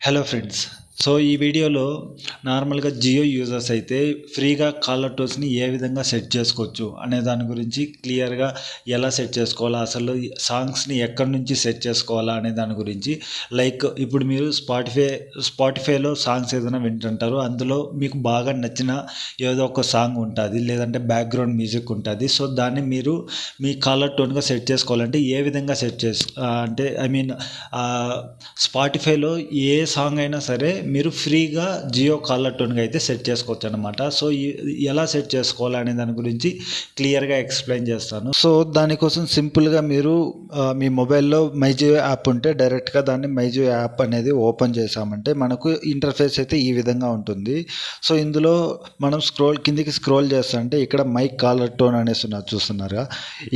Hello friends. So ఈ వీడియోలో నార్మల్గా జియో యూజర్స్ అయితే ఫ్రీగా కాలర్ టోన్స్ని ఏ విధంగా సెట్ చేసుకోవచ్చు అనే దాని గురించి క్లియర్గా ఎలా సెట్ చేసుకోవాలా, అసలు సాంగ్స్ని ఎక్కడి నుంచి సెట్ చేసుకోవాలా అనే దాని గురించి. లైక్ ఇప్పుడు మీరు స్పాటిఫైలో సాంగ్స్ ఏదైనా వింటుంటారు, అందులో మీకు బాగా నచ్చిన ఏదో ఒక సాంగ్ ఉంటుంది, లేదంటే బ్యాక్గ్రౌండ్ మ్యూజిక్ ఉంటుంది. సో దాన్ని మీరు మీ కాలర్ టోన్గా సెట్ చేసుకోవాలంటే ఏ విధంగా అంటే స్పాటిఫైలో ఏ సాంగ్ అయినా సరే మీరు ఫ్రీగా జియో కాలర్ టోన్గా అయితే సెట్ చేసుకోవచ్చు అనమాట. సో ఎలా సెట్ చేసుకోవాలనే దాని గురించి క్లియర్గా ఎక్స్ప్లెయిన్ చేస్తాను. సో దానికోసం సింపుల్గా మీరు మీ మొబైల్లో మైజియో యాప్ ఉంటే డైరెక్ట్గా దాన్ని మైజియో యాప్ అనేది ఓపెన్ చేసామంటే మనకు ఇంటర్ఫేస్ అయితే ఈ విధంగా ఉంటుంది. సో ఇందులో మనం కిందికి స్క్రోల్ చేస్తామంటే ఇక్కడ మై కాలర్ టోన్ అనేసి ఉన్నది చూస్తున్నారుగా,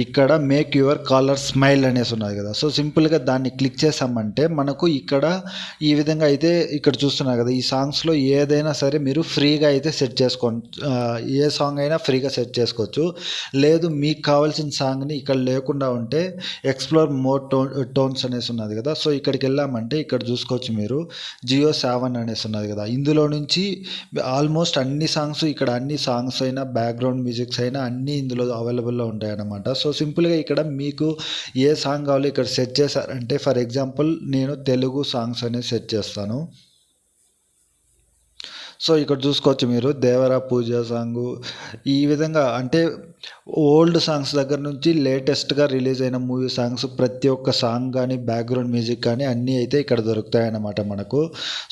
ఇక్కడ మేక్ యువర్ కాలర్ స్మైల్ అనేసి ఉన్నది కదా. సో సింపుల్గా దాన్ని క్లిక్ చేసామంటే మనకు ఇక్కడ ఈ విధంగా అయితే ఇక్కడ చూస్తున్నారు కదా, ఈ సాంగ్స్లో ఏదైనా సరే మీరు ఫ్రీగా అయితే సెట్ చేసుకోండి. ఏ సాంగ్ అయినా ఫ్రీగా సెట్ చేసుకోవచ్చు. లేదు మీకు కావాల్సిన సాంగ్ని ఇక్కడ లేకుండా ఉంటే ఎక్స్ప్లోర్ మోర్ టోన్స్ అనేసి ఉన్నది కదా. సో ఇక్కడికి వెళ్ళామంటే ఇక్కడ చూసుకోవచ్చు మీరు జియో 7 అనేసి ఉన్నది కదా. ఇందులో నుంచి ఆల్మోస్ట్ అన్ని సాంగ్స్, ఇక్కడ అన్ని సాంగ్స్ అయినా బ్యాక్గ్రౌండ్ మ్యూజిక్స్ అయినా అన్నీ ఇందులో అవైలబుల్లో ఉంటాయి అన్నమాట. సో సింపుల్గా ఇక్కడ మీకు ఏ సాంగ్ కావాలో ఇక్కడ సెట్ చేశారంటే, ఫర్ ఎగ్జాంపుల్ నేను తెలుగు సాంగ్స్ అనేది సెట్ చేస్తాను. సో ఇక్కడ చూసుకోవచ్చు మీరు దేవరా పూజ సాంగు, ఈ విధంగా అంటే ఓల్డ్ సాంగ్స్ దగ్గర నుంచి లేటెస్ట్గా రిలీజ్ అయిన మూవీ సాంగ్స్ ప్రతి ఒక్క సాంగ్ కానీ బ్యాక్గ్రౌండ్ మ్యూజిక్ కానీ అన్నీ అయితే ఇక్కడ దొరుకుతాయి అన్నమాట మనకు.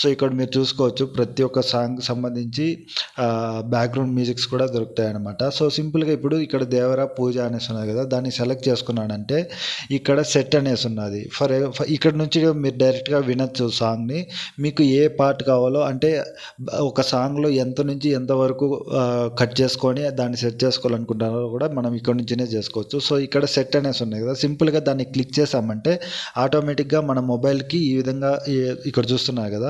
సో ఇక్కడ మీరు చూసుకోవచ్చు ప్రతి ఒక్క సాంగ్ సంబంధించి బ్యాక్గ్రౌండ్ మ్యూజిక్స్ కూడా దొరుకుతాయి అన్నమాట. సో సింపుల్గా ఇప్పుడు ఇక్కడ దేవరా పూజ అనేసి ఉన్నది కదా, దాన్ని సెలెక్ట్ చేసుకున్నానంటే ఇక్కడ సెట్ అనేసి ఉన్నది. ఇక్కడ నుంచి మీరు డైరెక్ట్గా వినొచ్చు సాంగ్ని. మీకు ఏ పార్ట్ కావాలో అంటే ఒక సాంగ్లో ఎంత నుంచి ఎంతవరకు కట్ చేసుకొని దాన్ని సెట్ చేసుకోవాలనుకుంటారో కూడా మనం ఇక్కడ నుంచినే చేసుకోవచ్చు. సో ఇక్కడ సెట్ అనేసి ఉన్నాయి కదా, సింపుల్గా దాన్ని క్లిక్ చేసామంటే ఆటోమేటిక్గా మన మొబైల్కి ఈ విధంగా ఇక్కడ చూస్తున్నారు కదా,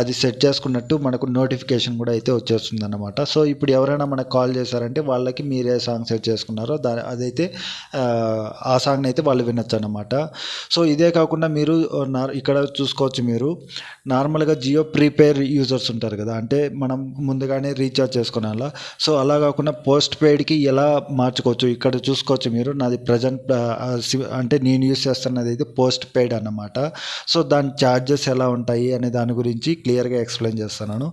అది సెట్ చేసుకున్నట్టు మనకు నోటిఫికేషన్ కూడా అయితే వచ్చేస్తుంది అన్నమాట. సో ఇప్పుడు ఎవరైనా మనకు కాల్ చేశారంటే వాళ్ళకి మీరు ఏ సాంగ్ సెట్ చేసుకున్నారో అదైతే ఆ సాంగ్ని అయితే వాళ్ళు వినొచ్చు అన్నమాట. సో ఇదే కాకుండా మీరు ఇక్కడ చూసుకోవచ్చు మీరు నార్మల్గా జియో ప్రీపెయిడ్ యూజర్స్ ఉంటారు కదా, అంటే మనం ముందుగానే రీఛార్జ్ చేసుకోవాలా. సో అలా కాకుండా పోస్ట్ పెయిడ్కి ఎలా మార్చుకోవచ్చు ఇక్కడ చూసుకోవచ్చు మీరు. నాది ప్రజెంట్ అంటే నేను యూస్ చేస్తున్నది అయితే పోస్ట్ పెయిడ్ అన్నమాట. సో దాని ఛార్జెస్ ఎలా ఉంటాయి అనే దాని గురించి క్లియర్గా ఎక్స్ప్లెయిన్ చేస్తున్నాను.